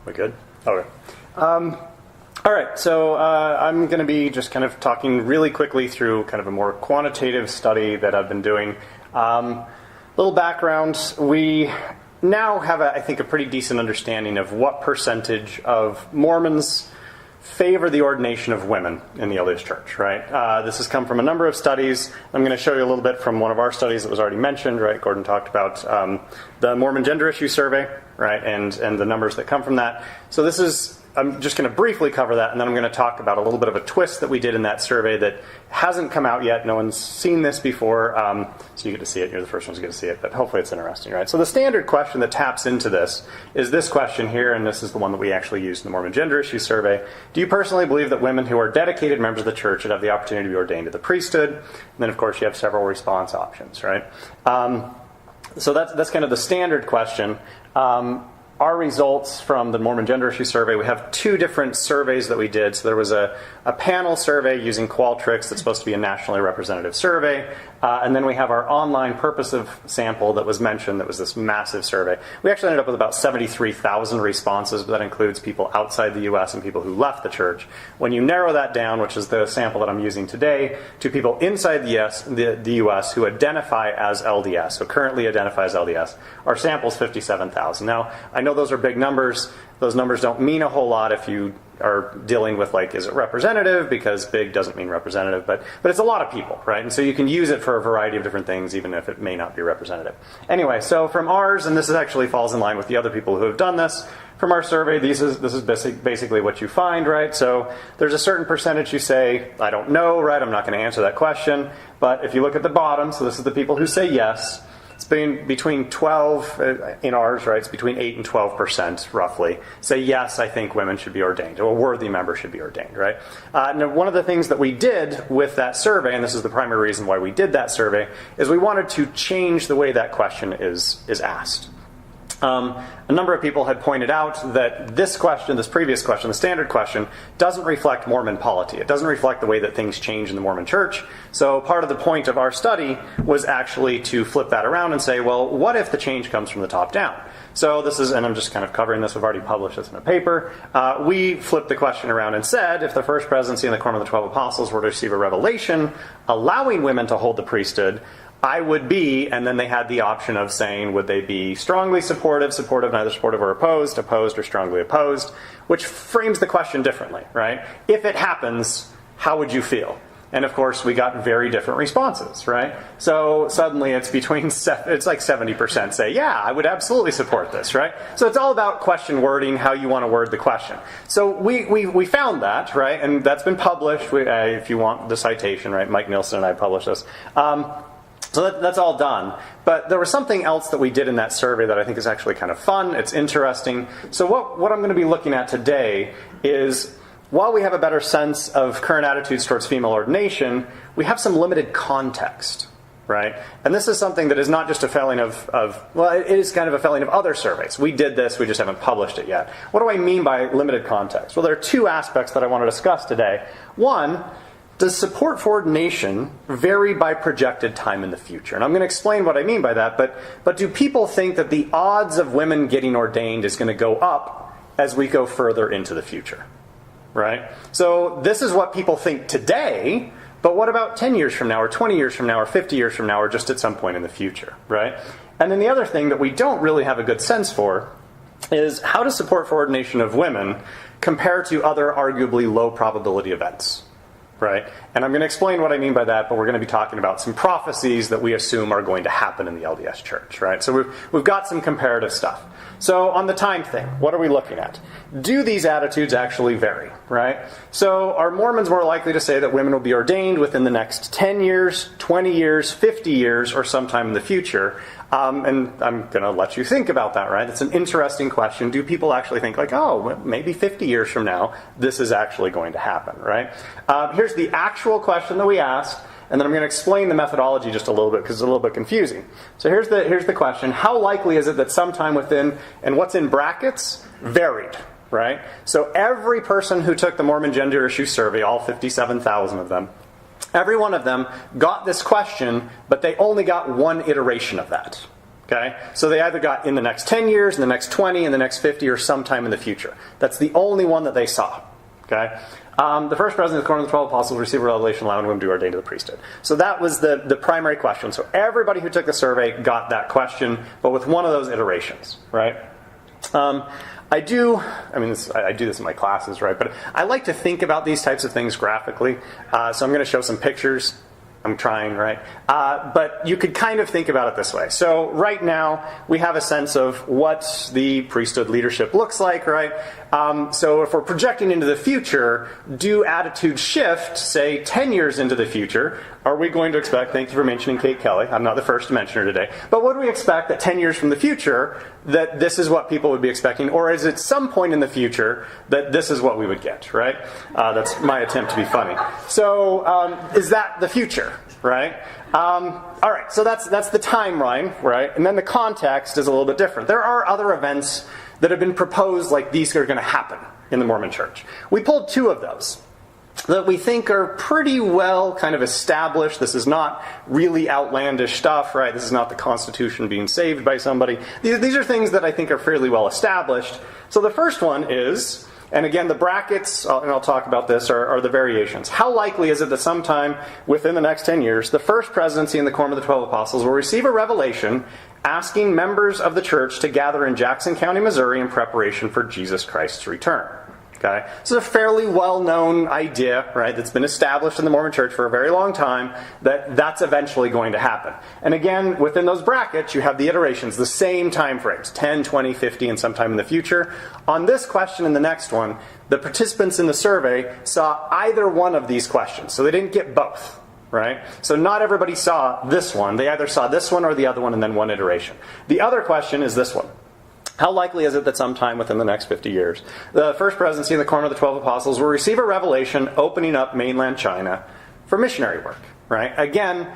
We good? Okay. All right, so I'm going to be just kind of talking really quickly through kind of a more quantitative study that I've been doing. Little background, we now have, I think, a pretty decent understanding of what percentage of Mormons favor the ordination of women in the LDS Church, right? This has come from a number of studies. I'm going to show you a little bit from one of our studies that was already mentioned, right? Gordon talked about the Mormon Gender Issue Survey, right, and the numbers that come from that. So this is, I'm just going to briefly cover that, and then I'm going to talk about a little bit of a twist that we did in that survey that hasn't come out yet. No one's seen this before, so you get to see it. You're the first ones to get to see it, but hopefully it's interesting, right? So the standard question that taps into this is this question here, and this is the one that we actually used in the Mormon Gender Issue Survey. Do you personally believe that women who are dedicated members of the church should have the opportunity to be ordained to the priesthood? And then, of course, you have several response options, right? So that's kind of the standard question. Our results from the Mormon Gender Issue Survey, we have two different surveys that we did. So there was a panel survey using Qualtrics that's supposed to be a nationally representative survey. And then we have our online purposive sample that was mentioned that was this massive survey. We actually ended up with about 73,000 responses, but that includes people outside the U.S. and people who left the church. When you narrow that down, which is the sample that I'm using today, to people inside the U.S. who identify as LDS, so currently identify as LDS, our sample is 57,000. Now, I know those are big numbers. Those numbers don't mean a whole lot if you are dealing with, like, is it representative? Because big doesn't mean representative, but it's a lot of people, right? And so you can use it for a variety of different things, even if it may not be representative. Anyway, so from ours, and this is actually falls in line with the other people who have done this, from our survey, this is basically what you find, right? So there's a certain percentage you say, I don't know, right? I'm not going to answer that question. But if you look at the bottom, so this is the people who say yes, it's between 12, in ours, right, it's between 8 and 12% roughly, say, yes, I think women should be ordained, or a worthy member should be ordained, right? Now, one of the things that we did with that survey, and this is the primary reason why we did that survey, is we wanted to change the way that question is asked. A number of people had pointed out that this previous question, the standard question, doesn't reflect Mormon polity. It doesn't reflect the way that things change in the Mormon church. So part of the point of our study was actually to flip that around and say, well, what if the change comes from the top down? So this is, and I'm just kind of covering this, we've already published this in a paper. We flipped the question around and said, if the first presidency and the Quorum of the 12 Apostles were to receive a revelation allowing women to hold the priesthood, I would be, and then they had the option of saying, would they be strongly supportive, neither supportive or opposed, or strongly opposed, which frames the question differently, right? If it happens, how would you feel? And of course, we got very different responses, right? So suddenly it's like 70% say, yeah, I would absolutely support this, right? So it's all about question wording, how you want to word the question. So we found that, right? And that's been published. If you want the citation, right? Mike Nilsson and I published this. So that's all done. But there was something else that we did in that survey that I think is actually kind of fun. It's interesting. So what I'm going to be looking at today is, while we have a better sense of current attitudes towards female ordination, we have some limited context, right? And this is something that is not just a failing of it is kind of a failing of other surveys. We did this, we just haven't published it yet. What do I mean by limited context? Well, there are two aspects that I want to discuss today. One, does support for ordination vary by projected time in the future? And I'm going to explain what I mean by that, but do people think that the odds of women getting ordained is going to go up as we go further into the future? Right? So this is what people think today, but what about 10 years from now, or 20 years from now, or 50 years from now, or just at some point in the future, right? And then the other thing that we don't really have a good sense for is, how does support for ordination of women compare to other arguably low probability events? Right? And I'm going to explain what I mean by that, but we're going to be talking about some prophecies that we assume are going to happen in the LDS Church, right? So we've got some comparative stuff. So on the time thing, what are we looking at? Do these attitudes actually vary, right? So are Mormons more likely to say that women will be ordained within the next 10 years, 20 years, 50 years, or sometime in the future? And I'm going to let you think about that, right? It's an interesting question. Do people actually think, like, oh, maybe 50 years from now, this is actually going to happen, right? Here's the actual question that we asked, and then I'm going to explain the methodology just a little bit, because it's a little bit confusing. So here's the question. How likely is it that sometime within, and what's in brackets, varied, right? So every person who took the Mormon Gender Issue Survey, all 57,000 of them, every one of them got this question, but they only got one iteration of that. Okay? So they either got in the next 10 years, in the next 20, in the next 50, or sometime in the future. That's the only one that they saw. Okay? The first president of the Quorum of the 12 Apostles received a revelation allowing women to be ordained to the priesthood. So that was the primary question. So everybody who took the survey got that question, but with one of those iterations, right? I do this in my classes, right? But I like to think about these types of things graphically. So I'm going to show some pictures. I'm trying, right? But you could kind of think about it this way. So right now, we have a sense of what the priesthood leadership looks like, right? So if we're projecting into the future, do attitudes shift, say, 10 years into the future? Are we going to expect, thank you for mentioning Kate Kelly, I'm not the first to mention her today, but would we expect that 10 years from the future that this is what people would be expecting? Or is it some point in the future that this is what we would get, right? That's my attempt to be funny. So is that the future, right? All right, so that's the timeline, right? And then the context is a little bit different. There are other events that have been proposed like these are going to happen in the Mormon Church. We pulled two of those that we think are pretty well kind of established. This is not really outlandish stuff, right? This is not the Constitution being saved by somebody. These are things that I think are fairly well established. So the first one is, and again, the brackets, and I'll talk about this, are the variations. How likely is it that sometime within the next 10 years, the first presidency in the Quorum of the 12 Apostles will receive a revelation asking members of the church to gather in Jackson County, Missouri in preparation for Jesus Christ's return? Okay? So it's a fairly well-known idea, right, that's been established in the Mormon Church for a very long time, that that's eventually going to happen. And again, within those brackets, you have the iterations, the same time frames, 10, 20, 50, and sometime in the future. On this question and the next one, the participants in the survey saw either one of these questions, so they didn't get both. Right? So not everybody saw this one. They either saw this one or the other one and then one iteration. The other question is this one. How likely is it that sometime within the next 50 years, the first presidency in the Quorum of the 12 Apostles will receive a revelation opening up mainland China for missionary work? Right? Again,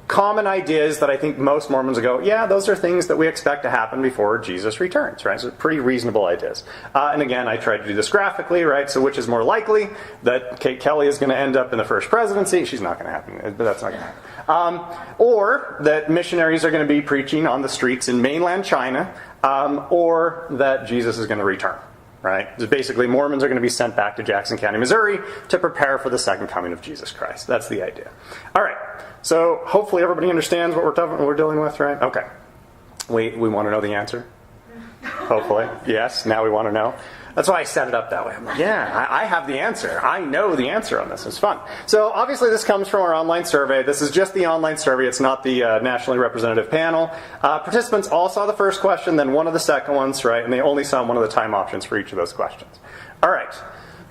common ideas that I think most Mormons would go, yeah, those are things that we expect to happen before Jesus returns, right? So pretty reasonable ideas. And again, I tried to do this graphically, right? So which is more likely that Kate Kelly is going to end up in the first presidency? She's not going to happen, but that's not going to happen. Or that missionaries are going to be preaching on the streets in mainland China, or that Jesus is going to return. Right? So basically, Mormons are going to be sent back to Jackson County, Missouri to prepare for the second coming of Jesus Christ. That's the idea. All right. So hopefully everybody understands what we're dealing with, right? Okay. We want to know the answer? Hopefully. Yes. Now we want to know. That's why I set it up that way. I'm like, yeah, I have the answer. I know the answer on this. It's fun. So obviously this comes from our online survey. This is just the online survey. It's not the nationally representative panel. Participants all saw the first question, then one of the second ones, right? And they only saw one of the time options for each of those questions. All right.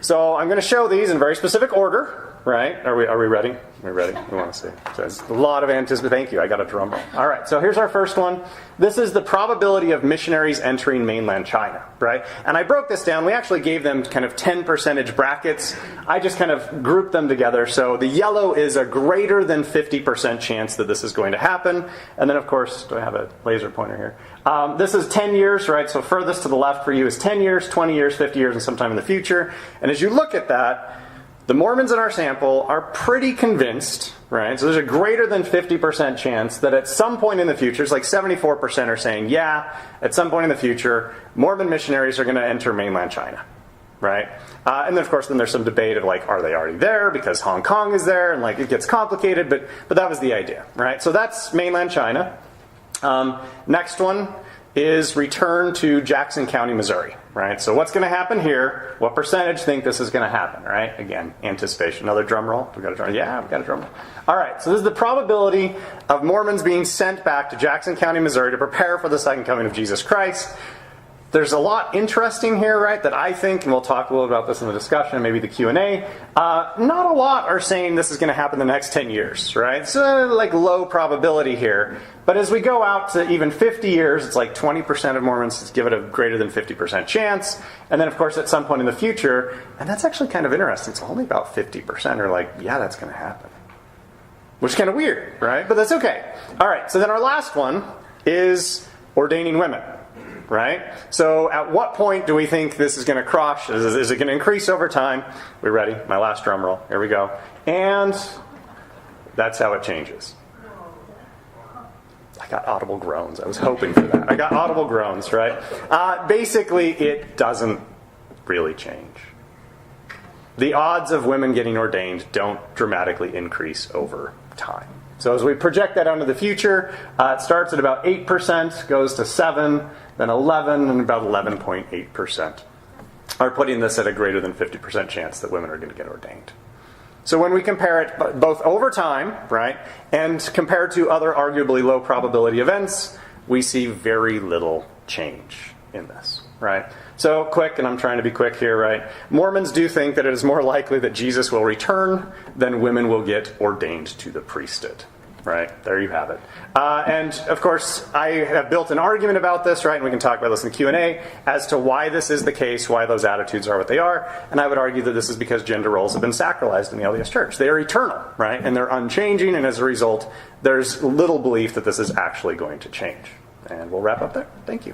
So I'm going to show these in very specific order. Right? Are we ready? We're ready. We want to see. So it's a lot of anticipation. Thank you. I got a drum roll. All right. So here's our first one. This is the probability of missionaries entering mainland China. Right? And I broke this down. We actually gave them kind of 10 percentage brackets. I just kind of grouped them together. So the yellow is a greater than 50% chance that this is going to happen. And then, of course, do I have a laser pointer here? This is 10 years, right? So furthest to the left for you is 10 years, 20 years, 50 years, and sometime in the future. And as you look at that, the Mormons in our sample are pretty convinced, right? So there's a greater than 50% chance that at some point in the future, it's like 74% are saying, yeah, at some point in the future, Mormon missionaries are going to enter mainland China, right? And then, of course, then there's some debate of like, are they already there because Hong Kong is there? And like, it gets complicated, but that was the idea, right? So that's mainland China. Next one is return to Jackson County, Missouri, right? So what's going to happen here? What percentage think this is going to happen, right? Again, anticipation. Another drum roll. We got a drum roll. Yeah, we got a drum roll. All right, so this is the probability of Mormons being sent back to Jackson County, Missouri to prepare for the second coming of Jesus Christ. There's a lot interesting here, right, that I think, and we'll talk a little about this in the discussion, maybe the Q&A, not a lot are saying this is going to happen in the next 10 years, right? So like low probability here. But as we go out to even 50 years, it's like 20% of Mormons give it a greater than 50% chance. And then, of course, at some point in the future, and that's actually kind of interesting, it's only about 50% are like, yeah, that's going to happen. Which is kind of weird, right? But that's okay. All right, so then our last one is ordaining women. Right? So at what point do we think this is going to cross? Is it going to increase over time? We ready? My last drum roll. Here we go. And that's how it changes. I got audible groans. I was hoping for that. I got audible groans, right? Basically, it doesn't really change. The odds of women getting ordained don't dramatically increase over time. So as we project that onto the future, it starts at about 8%, goes to 7%, then 11%, and about 11.8% are putting this at a greater than 50% chance that women are going to get ordained. So when we compare it both over time, right, and compared to other arguably low probability events, we see very little change in this, right? So quick, and I'm trying to be quick here, right? Mormons do think that it is more likely that Jesus will return than women will get ordained to the priesthood. Right, there you have it. And of course, I have built an argument about this, right, and we can talk about this in the Q&A, as to why this is the case, why those attitudes are what they are, and I would argue that this is because gender roles have been sacralized in the LDS Church. They are eternal, right, and they're unchanging, and as a result, there's little belief that this is actually going to change. And we'll wrap up there. Thank you.